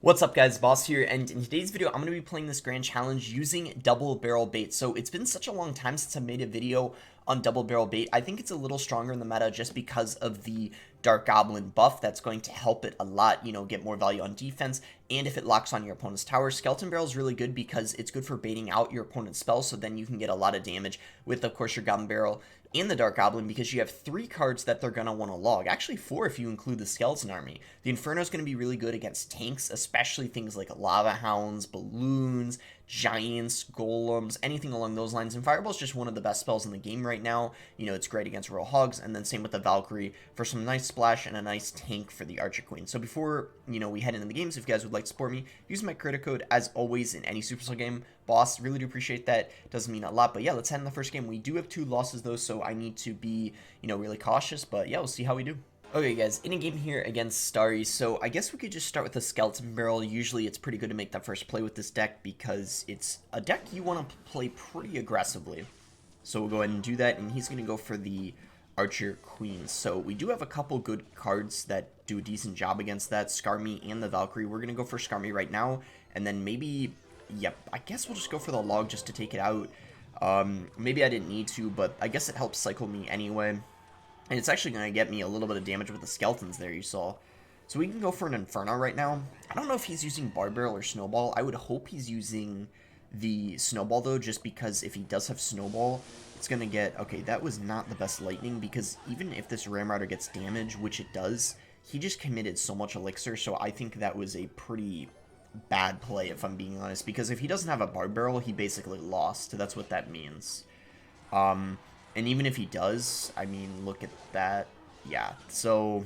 What's up guys, Boss here, and in today's video I'm going to be playing this grand challenge using double barrel bait. So it's been such a long time since I made a video on double barrel bait. I think it's a little stronger in the meta just because of the Dark Goblin buff that's going to help it a lot, get more value on defense, and if it locks on your opponent's tower. Skeleton Barrel is really good because it's good for baiting out your opponent's spells, so then you can get a lot of damage with, of course, your Goblin Barrel and the Dark Goblin because you have 3 cards that they're going to want to log. Actually 4 if you include the Skeleton Army. The Inferno is going to be really good against tanks, especially things like Lava Hounds, Balloons, Giants, Golems, anything along those lines. And Fireball is just one of the best spells in the game right now. It's great against Royal Hogs, and then same with the Valkyrie for some nice splash and a nice tank for the Archer Queen. So before, we head into the games, if you guys would like to support me, use my credit code as always in any Supercell game. Boss, really do appreciate that. Doesn't mean a lot, but yeah, let's head in the first game. We do have 2 losses though, so I need to be, really cautious, but yeah, we'll see how we do. Okay guys, in a game here against Starry, so I guess we could just start with the Skeleton Barrel. Usually it's pretty good to make that first play with this deck because it's a deck you want to play pretty aggressively. So we'll go ahead and do that, and he's going to go for the Archer Queen. So we do have a couple good cards that do a decent job against that, Skarmy and the Valkyrie. We're going to go for Skarmy right now, and then maybe, yep, I guess we'll just go for the log just to take it out. Maybe I didn't need to, but I guess it helps cycle me anyway. And it's actually going to get me a little bit of damage with the skeletons there, you saw. So we can go for an Inferno right now. I don't know if he's using Barb Barrel or Snowball. I would hope he's using the Snowball, though, just because if he does have Snowball, it's going to get... Okay, that was not the best Lightning, because even if this Ramrider gets damage, which it does, he just committed so much Elixir, so I think that was a pretty bad play, if I'm being honest, because if he doesn't have a Barb Barrel, he basically lost. That's what that means. And even if he does, I mean, look at that. Yeah, so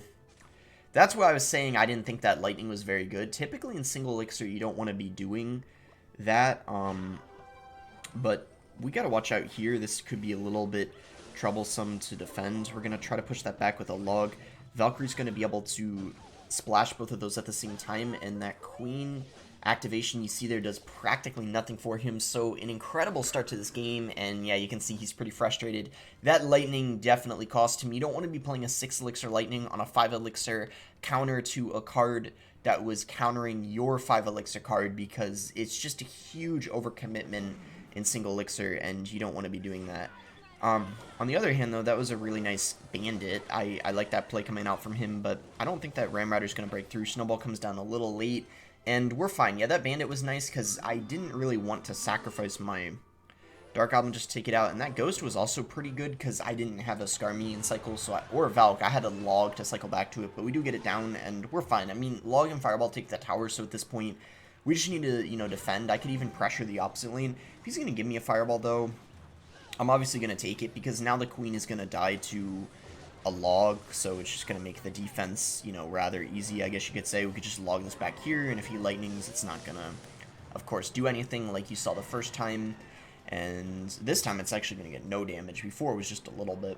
that's why I was saying I didn't think that Lightning was very good. Typically in single Elixir, you don't want to be doing that. But we got to watch out here. This could be a little bit troublesome to defend. We're going to try to push that back with a log. Valkyrie's going to be able to splash both of those at the same time, and that Queen activation you see there does practically nothing for him. So an incredible start to this game, and yeah, you can see he's pretty frustrated. That Lightning definitely cost him. You don't want to be playing a 6 Elixir Lightning on a 5 Elixir counter to a card that was countering your 5 Elixir card, because it's just a huge overcommitment in single Elixir, and you don't want to be doing that. On the other hand, though, that was a really nice Bandit. I like that play coming out from him, but I don't think that Ramrider's going to break through. Snowball comes down a little late, and we're fine. Yeah, that Bandit was nice because I didn't really want to sacrifice my Dark Goblin just to take it out. And that Ghost was also pretty good because I didn't have a Skarmy in cycle, or Valk. I had a log to cycle back to it, but we do get it down, and we're fine. I mean, log and Fireball take the tower, so at this point, we just need to, defend. I could even pressure the opposite lane. If he's going to give me a Fireball, though, I'm obviously going to take it because now the Queen is going to die to a log, so it's just going to make the defense, rather easy, I guess you could say. We could just log this back here, and if he lightnings, it's not going to, of course, do anything like you saw the first time, and this time it's actually going to get no damage. Before it was just a little bit.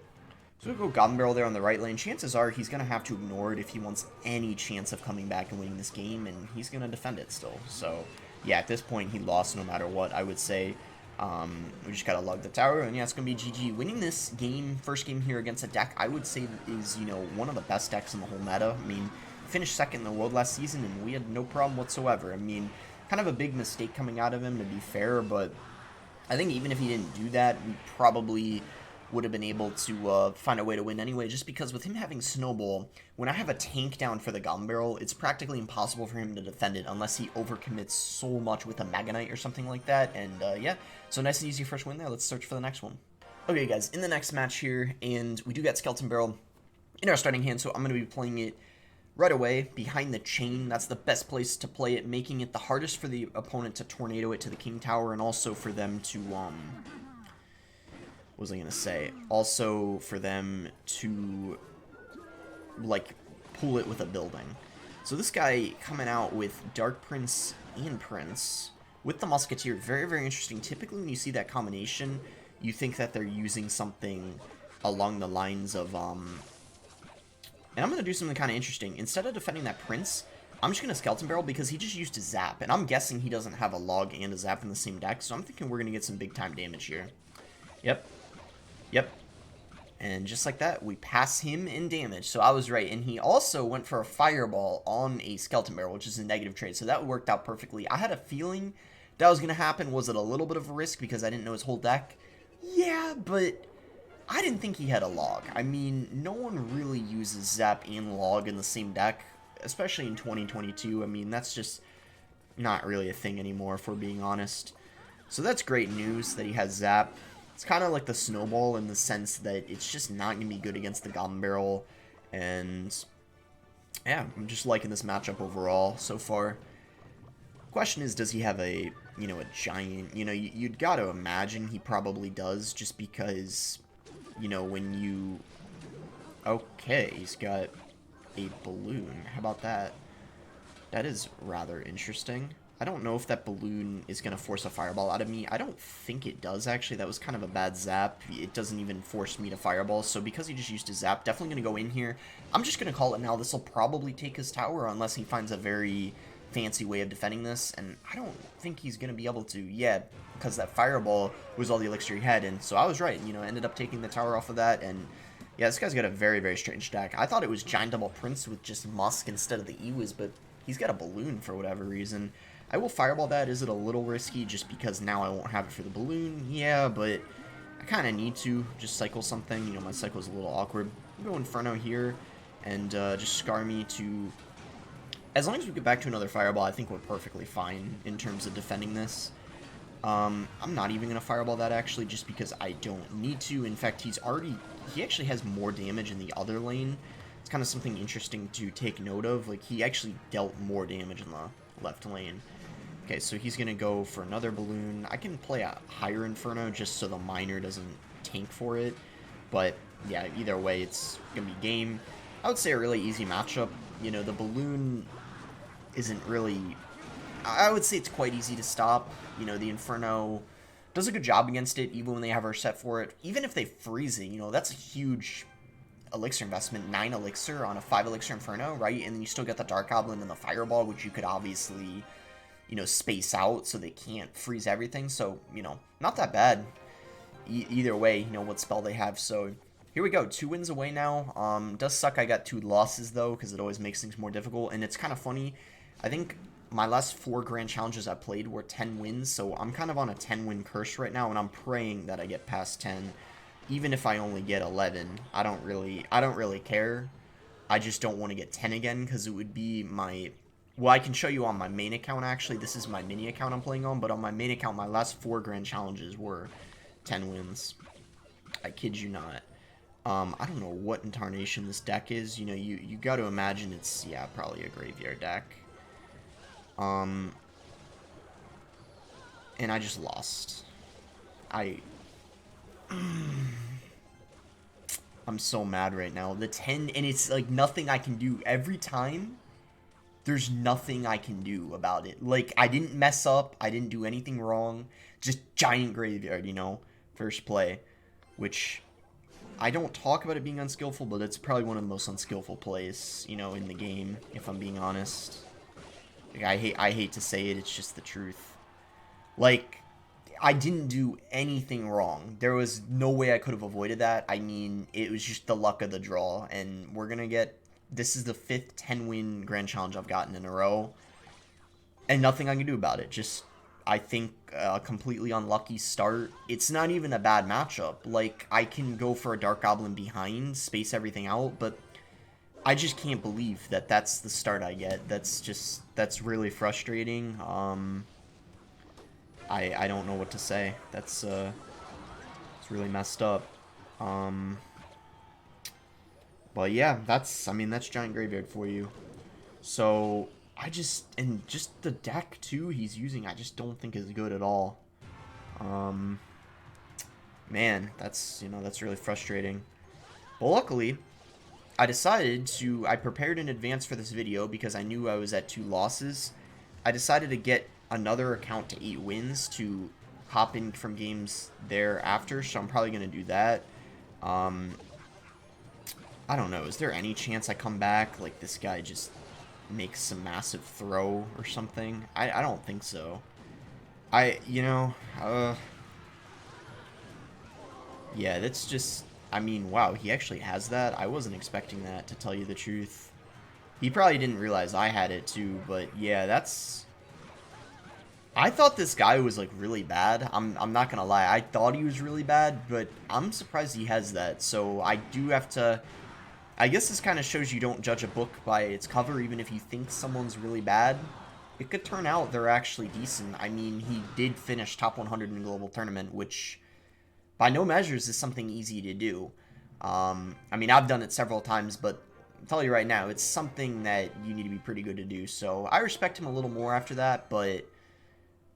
So we go Goblin Barrel there on the right lane. Chances are he's going to have to ignore it if he wants any chance of coming back and winning this game, and he's going to defend it still. So, yeah, at this point, he lost no matter what, I would say. We just gotta lug the tower, and yeah, it's gonna be GG. Winning this game, first game here against a deck I would say is, one of the best decks in the whole meta. I mean, finished second in the world last season, and we had no problem whatsoever. I mean, kind of a big mistake coming out of him, to be fair, but I think even if he didn't do that, we probably would have been able to find a way to win anyway, just because with him having Snowball, when I have a tank down for the Goblin Barrel, it's practically impossible for him to defend it unless he overcommits so much with a Mega Knight or something like that, and yeah, so nice and easy first win there. Let's search for the next one. Okay guys, in the next match here, and we do get Skeleton Barrel in our starting hand, so I'm going to be playing it right away behind the chain. That's the best place to play it, making it the hardest for the opponent to tornado it to the King Tower, and also for them to, what was I going to say? Also for them to, like, pull it with a building. So this guy coming out with Dark Prince and Prince with the Musketeer, very, very interesting. Typically when you see that combination, you think that they're using something along the lines of, and I'm going to do something kind of interesting. Instead of defending that Prince, I'm just going to Skeleton Barrel because he just used a Zap, and I'm guessing he doesn't have a log and a Zap in the same deck, so I'm thinking we're going to get some big time damage here. Yep. And just like that, we pass him in damage. So I was right. And he also went for a fireball on a skeleton barrel, which is a negative trade. So that worked out perfectly. I had a feeling that was going to happen. Was it a little bit of a risk because I didn't know his whole deck? Yeah, but I didn't think he had a log. I mean, no one really uses Zap and log in the same deck, especially in 2022. I mean, that's just not really a thing anymore, if we're being honest. So that's great news that he has Zap. It's kind of like the Snowball in the sense that it's just not going to be good against the Goblin Barrel. And yeah, I'm just liking this matchup overall so far. Question is, does he have a, a giant, you'd got to imagine he probably does, just because, when you, okay, he's got a balloon. How about that? That is rather interesting. I don't know if that balloon is going to force a fireball out of me. I don't think it does, actually. That was kind of a bad zap. It doesn't even force me to fireball. So because he just used his zap, definitely going to go in here. I'm just going to call it now. This will probably take his tower unless he finds a very fancy way of defending this. And I don't think he's going to be able to yet because that fireball was all the elixir he had. And so I was right. Ended up taking the tower off of that. And yeah, this guy's got a very, very strange deck. I thought it was Giant Double Prince with just Musk instead of the Ewiz, but he's got a balloon for whatever reason. I will fireball that. Is it a little risky just because now I won't have it for the balloon? Yeah, but I kind of need to just cycle something. My cycle's a little awkward. I'll go Inferno here and just scar me to... As long as we get back to another fireball, I think we're perfectly fine in terms of defending this. I'm not even going to fireball that, actually, just because I don't need to. In fact, he actually has more damage in the other lane. It's kind of something interesting to take note of. Like, he actually dealt more damage in the left lane. Okay, so he's going to go for another balloon. I can play a higher Inferno just so the miner doesn't tank for it. But, yeah, either way, it's going to be game. I would say a really easy matchup. The balloon isn't really... I would say it's quite easy to stop. The Inferno does a good job against it, even when they have our set for it. Even if they freeze it, that's a huge elixir investment. 9 elixir on a 5 elixir Inferno, right? And then you still get the Dark Goblin and the Fireball, which you could obviously... space out so they can't freeze everything. So, not that bad. Either way, what spell they have. So, here we go. 2 wins away now. Does suck I got 2 losses, though, because it always makes things more difficult. And it's kind of funny. I think my last 4 grand challenges I played were 10 wins. So, I'm kind of on a 10-win curse right now, and I'm praying that I get past 10. Even if I only get 11, I don't really care. I just don't want to get 10 again, because it would be my... Well, I can show you on my main account, actually. This is my mini account I'm playing on, but on my main account, my last 4 grand challenges were 10 wins. I kid you not. I don't know what incarnation this deck is. You got to imagine it's, yeah, probably a graveyard deck. And I just lost. I'm so mad right now. The 10, and it's like nothing I can do every time. There's nothing I can do about it. Like, I didn't mess up. I didn't do anything wrong. Just giant graveyard, first play. Which, I don't talk about it being unskillful, but it's probably one of the most unskillful plays, in the game, if I'm being honest. Like, I hate to say it, it's just the truth. Like, I didn't do anything wrong. There was no way I could have avoided that. I mean, it was just the luck of the draw, and we're gonna get... This is the 5th 10-win Grand Challenge I've gotten in a row. And nothing I can do about it. Just, I think, a completely unlucky start. It's not even a bad matchup. Like, I can go for a Dark Goblin behind, space everything out, but I just can't believe that that's the start I get. That's really frustrating. I don't know what to say. It's really messed up. But yeah, that's Giant Graveyard for you. So, and just the deck, too, he's using, I just don't think is good at all. Man, that's really frustrating. But luckily, I prepared in advance for this video because I knew I was at 2 losses. I decided to get another account to 8 wins to hop in from games thereafter, so I'm probably going to do that. I don't know, is there any chance I come back, like this guy just makes some massive throw or something? I don't think so. Yeah, that's just, I mean, wow, he actually has that. I wasn't expecting that, to tell you the truth. He probably didn't realize I had it too, but yeah, that's... I thought this guy was, like, really bad. I'm not gonna lie. I thought he was really bad, but I'm surprised he has that. So I do have to... I guess this kind of shows you don't judge a book by its cover, even if you think someone's really bad. It could turn out they're actually decent. I mean, he did finish top 100 in the global tournament, which by no measures is something easy to do. I mean, I've done it several times, but I'll tell you right now, it's something that you need to be pretty good to do. So I respect him a little more after that, but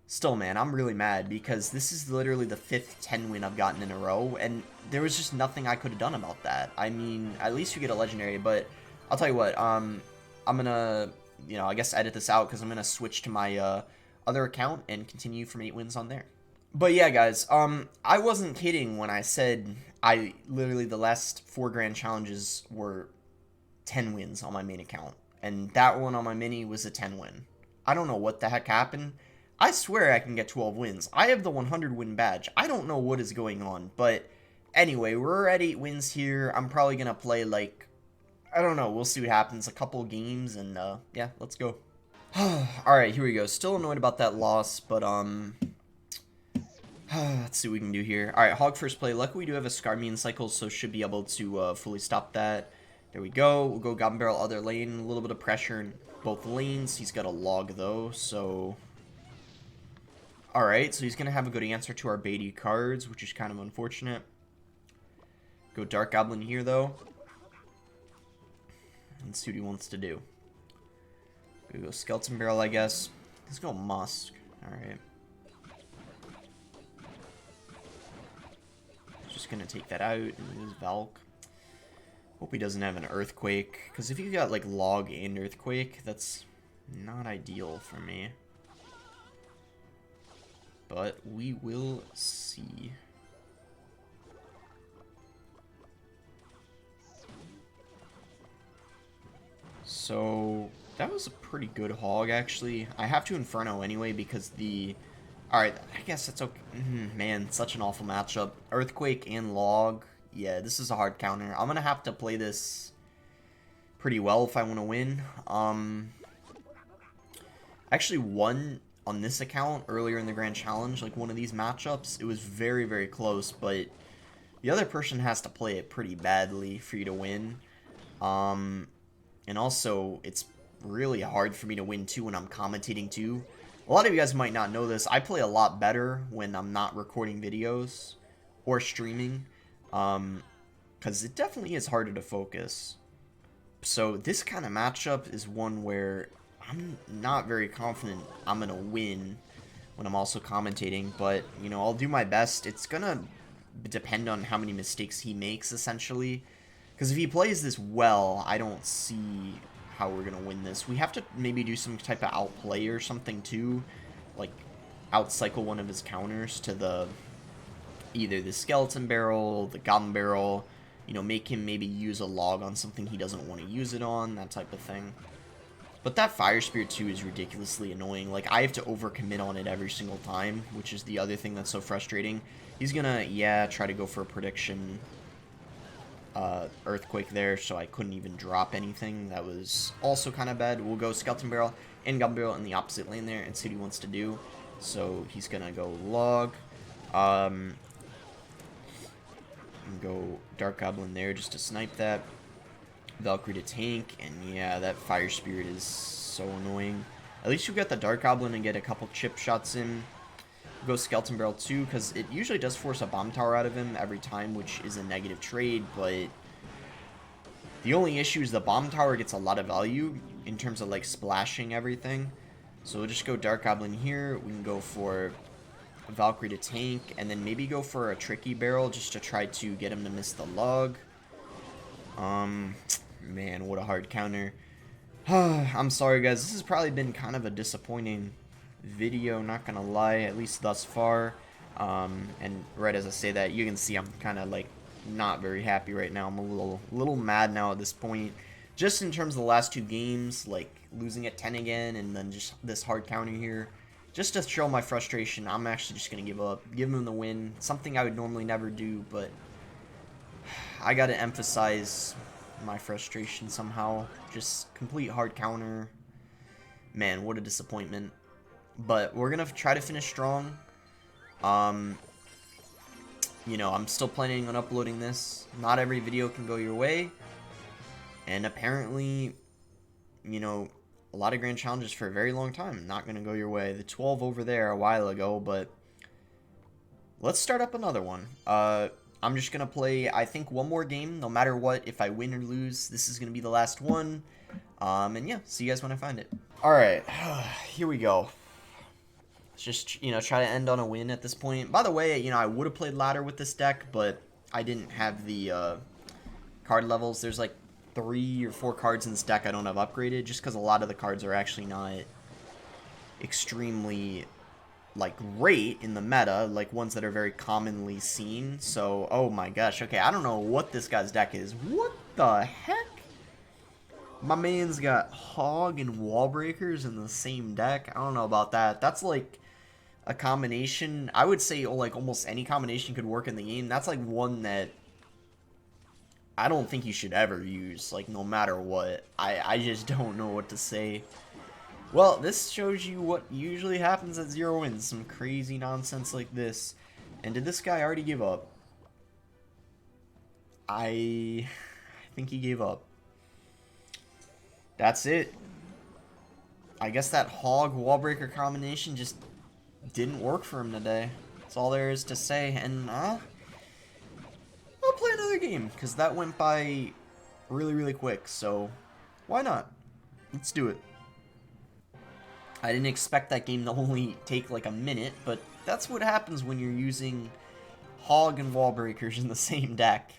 still, man, I'm really mad because this is literally the 5th 10 win I've gotten in a row, and there was just nothing I could have done about that. I mean, at least you get a legendary, but I'll tell you what, I'm gonna, I guess edit this out because I'm gonna switch to my other account and continue from 8 wins on there. But yeah, guys, I wasn't kidding when I said I literally the last 4 grand challenges were 10 wins on my main account, and that one on my mini was a 10 win. I don't know what the heck happened. I swear I can get 12 wins. I have the 100 win badge. I don't know what is going on, but anyway, we're at 8 wins here. I'm probably gonna play, like, I don't know, we'll see what happens, a couple games, and yeah, let's go. Alright, here we go. Still annoyed about that loss, but let's see what we can do here. Alright, Hog first play. Luckily we do have a Scarmian cycle, so should be able to fully stop that. There we go. We'll go Goblin Barrel other lane. A little bit of pressure in both lanes. He's got a log though, so... Alright, so he's going to have a good answer to our Beatty cards, which is kind of unfortunate. Go Dark Goblin here though. And see what he wants to do. Go Skeleton Barrel, I guess. Let's go Musk. Alright. Just going to take that out and use Valk. Hope he doesn't have an Earthquake, because if you got like Log and Earthquake, that's not ideal for me. But we will see. So that was a pretty good Hog, actually. I have to Inferno anyway because the... Alright, I guess that's okay. Man, such an awful matchup. Earthquake and Log. Yeah, this is a hard counter. I'm gonna have to play this pretty well if I want to win. I actually won on this account earlier in the Grand Challenge, like one of these matchups. It was very, very close, but the other person has to play it pretty badly for you to win. And also, it's really hard for me to win too when I'm commentating too. A lot of you guys might not know this. I play a lot better when I'm not recording videos or streaming. Because it definitely is harder to focus. So this kind of matchup is one where I'm not very confident I'm going to win when I'm also commentating. But, I'll do my best. It's going to depend on how many mistakes he makes, essentially. Because if he plays this well, I don't see how we're going to win this. We have to maybe do some type of outplay or something, too. Like, outcycle one of his counters to the... either the Skeleton Barrel, the Goblin Barrel, make him maybe use a log on something he doesn't want to use it on, that type of thing. But that Fire Spirit too is ridiculously annoying. Like, I have to overcommit on it every single time, which is the other thing that's so frustrating. He's gonna, yeah, try to go for a prediction Earthquake there, so I couldn't even drop anything. That was also kind of bad. We'll go Skeleton Barrel and Goblin Barrel in the opposite lane there and see what he wants to do. So he's gonna go log. Go Dark Goblin there just to snipe that. Valkyrie to tank, and yeah, that Fire Spirit is so annoying. At least you got the Dark Goblin and get a couple chip shots in. Go Skeleton Barrel too, because it usually does force a Bomb Tower out of him every time, which is a negative trade, but the only issue is the Bomb Tower gets a lot of value in terms of like splashing everything. So we'll just go Dark Goblin here. We can go for Valkyrie to tank, and then maybe go for a Tricky Barrel just to try to get him to miss the log. Man, what a hard counter. I'm sorry, guys. This has probably been kind of a disappointing video, not gonna lie, at least thus far. And right as I say that, you can see I'm kind of like not very happy right now. I'm a little mad now at this point. Just in terms of the last 2 games, like losing at 10 again, and then just this hard counter here. Just to show my frustration, I'm actually just going to give up. Give him the win. Something I would normally never do, but... I gotta emphasize my frustration somehow. Just complete hard counter. Man, what a disappointment. But we're gonna try to finish strong. You know, I'm still planning on uploading this. Not every video can go your way. And apparently, you know, a lot of grand challenges for a very long time not gonna go your way. The 12 over there a while ago, but let's start up another one. I'm just gonna play, I think, one more game, no matter what. If I win or lose, this is gonna be the last one. And yeah, see you guys when I find it. Alright, here we go. Let's just, you know, try to end on a win at this point. By the way, you know, I would have played ladder with this deck, but I didn't have the card levels. There's like 3 or 4 cards in this deck I don't have upgraded, just because a lot of the cards are actually not extremely, like, great in the meta, like ones that are very commonly seen. So, oh my gosh, okay, I don't know what this guy's deck is. What the heck? My man's got Hog and Wall Breakers in the same deck. I don't know about that. That's like a combination. I would say like almost any combination could work in the game. That's like one that I don't think you should ever use, like no matter what. I just don't know what to say. Well, this shows you what usually happens at 0 wins. Some crazy nonsense like this. And did this guy already give up? I think he gave up. That's it. I guess that Hog Wallbreaker combination just didn't work for him today. That's all there is to say. And I'll play another game, because that went by really, really quick. So why not? Let's do it. I didn't expect that game to only take like a minute, but that's what happens when you're using Hog and Wallbreakers in the same deck.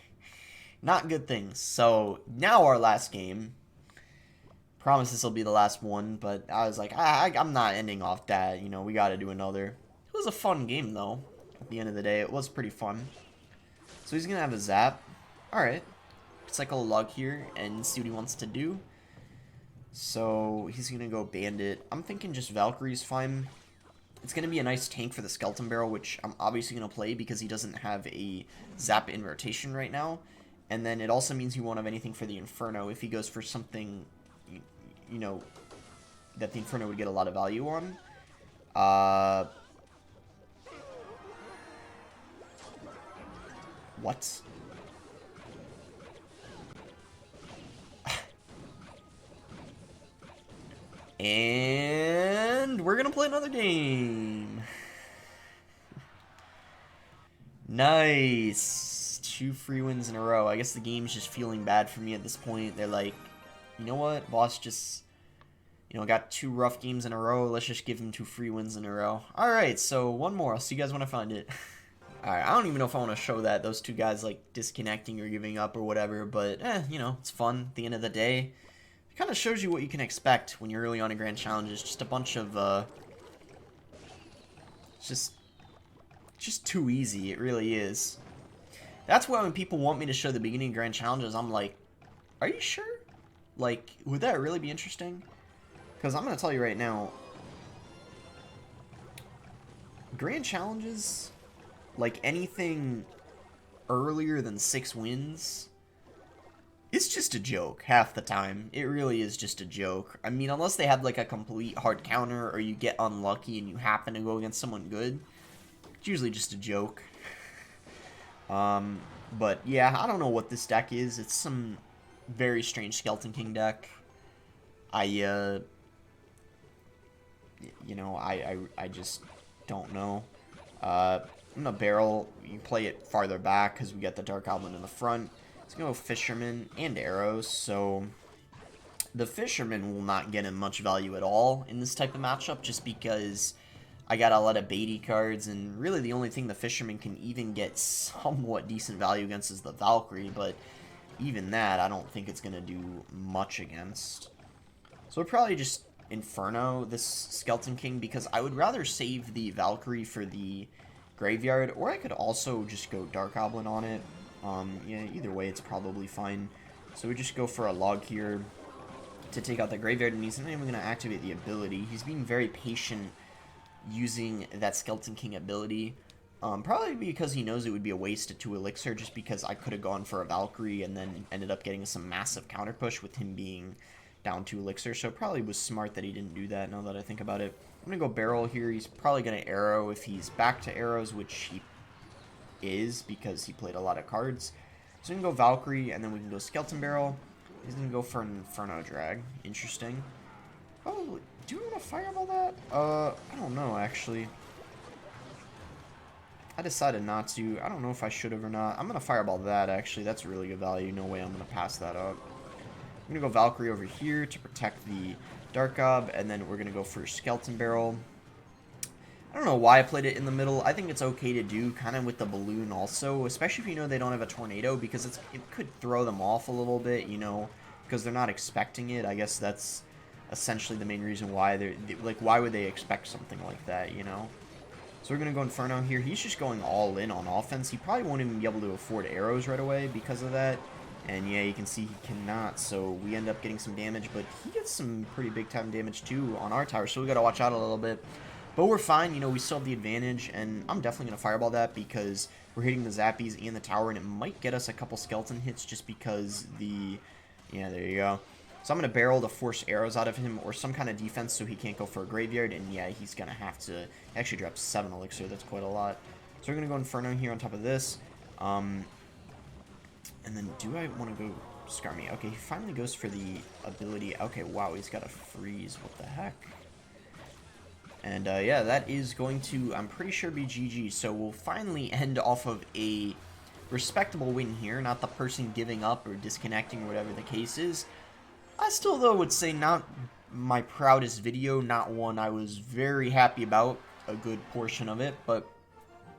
Not good things. So now our last game. Promise this will be the last one, but I was like, I'm not ending off that. You know, we got to do another. It was a fun game, though. At the end of the day, it was pretty fun. So he's going to have a zap. Alright. Cycle a log here and see what he wants to do. So he's going to go Bandit. I'm thinking just Valkyrie's fine. It's going to be a nice tank for the Skeleton Barrel, which I'm obviously going to play because he doesn't have a zap in rotation right now. And then it also means he won't have anything for the Inferno if he goes for something, you know, that the Inferno would get a lot of value on. What? And we're gonna play another game. Nice. 2 free wins in a row. I guess the game's just feeling bad for me at this point. They're like, you know what? Boss just, you know, got 2 rough games in a row. Let's just give him 2 free wins in a row. Alright, so one more. I'll see you guys when I find it. Alright, I don't even know if I want to show that. Those 2 guys, like, disconnecting or giving up or whatever. But, you know, it's fun at the end of the day. It kind of shows you what you can expect when you're early on in Grand Challenges. Just a bunch of, just too easy. It really is. That's why when people want me to show the beginning of Grand Challenges, I'm like, are you sure? Like, would that really be interesting? Because I'm going to tell you right now, Grand Challenges, like anything earlier than 6 wins, it's just a joke half the time. It really is just a joke. I mean, unless they have like a complete hard counter or you get unlucky and you happen to go against someone good, it's usually just a joke. But yeah, I don't know what this deck is. It's some very strange Skeleton King deck. You know, I just don't know. I'm gonna barrel. You play it farther back because we got the Dark Goblin in the front. Let's go Fisherman and Arrows. So the Fisherman will not get him much value at all in this type of matchup, just because I got a lot of baity cards, and really the only thing the Fisherman can even get somewhat decent value against is the Valkyrie, but even that I don't think it's gonna do much against. So we'll probably just Inferno this Skeleton King, because I would rather save the Valkyrie for the Graveyard, or I could also just go Dark Goblin on it. Yeah, either way it's probably fine. So we just go for a log here to take out the Graveyard, and he's not even going to activate the ability. He's being very patient using that Skeleton King ability. Probably because he knows it would be a waste of 2 elixir, just because I could have gone for a Valkyrie and then ended up getting some massive counter push with him being down 2 elixir. So it probably was smart that he didn't do that, now that I think about it. I'm going to go barrel here. He's probably going to arrow if he's back to arrows, which he is because he played a lot of cards. So we can go Valkyrie, and then we can go Skeleton Barrel. He's going to go for an Inferno Drag. Interesting. Oh, do we want to fireball that? I don't know, actually. I decided not to. I don't know if I should have or not. I'm going to fireball that, actually. That's really good value. No way I'm going to pass that up. I'm going to go Valkyrie over here to protect the Dark Gob, and then we're going to go for Skeleton Barrel. I don't know why I played it in the middle. I think it's okay to do kind of with the balloon also, especially if you know they don't have a tornado, because it could throw them off a little bit, you know, because they're not expecting it. I guess that's essentially the main reason why like, why would they expect something like that, you know? So we're going to go Inferno here. He's just going all in on offense. He probably won't even be able to afford arrows right away because of that. And yeah, you can see he cannot, so we end up getting some damage, but he gets some pretty big time damage too on our tower, so we got to watch out a little bit. But we're fine, you know, we still have the advantage, and I'm definitely going to fireball that because we're hitting the Zappies and the tower, and it might get us a couple skeleton hits just because yeah, there you go. So I'm going to barrel to force arrows out of him or some kind of defense so he can't go for a graveyard, and yeah, he's going to have to actually drop 7 elixir. That's quite a lot. So we're going to go Inferno here on top of this. And then do I want to go Skarmy? Okay, he finally goes for the ability. Okay, wow, he's got a freeze. What the heck? And yeah, that is going to, I'm pretty sure, be GG. So we'll finally end off of a respectable win here. Not the person giving up or disconnecting or whatever the case is. I still, though, would say not my proudest video. Not one I was very happy about a good portion of it. But,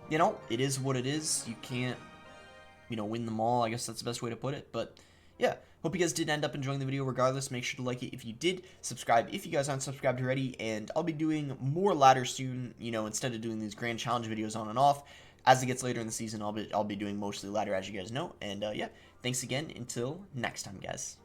you know, it is what it is. You can't, you know, win them all. I guess that's the best way to put it. But yeah, hope you guys did end up enjoying the video regardless. Make sure to like it if you did, subscribe if you guys aren't subscribed already, and I'll be doing more ladder soon, you know, instead of doing these grand challenge videos on and off. As it gets later in the season, I'll be doing mostly ladder, as you guys know. And yeah, thanks again. Until next time, guys.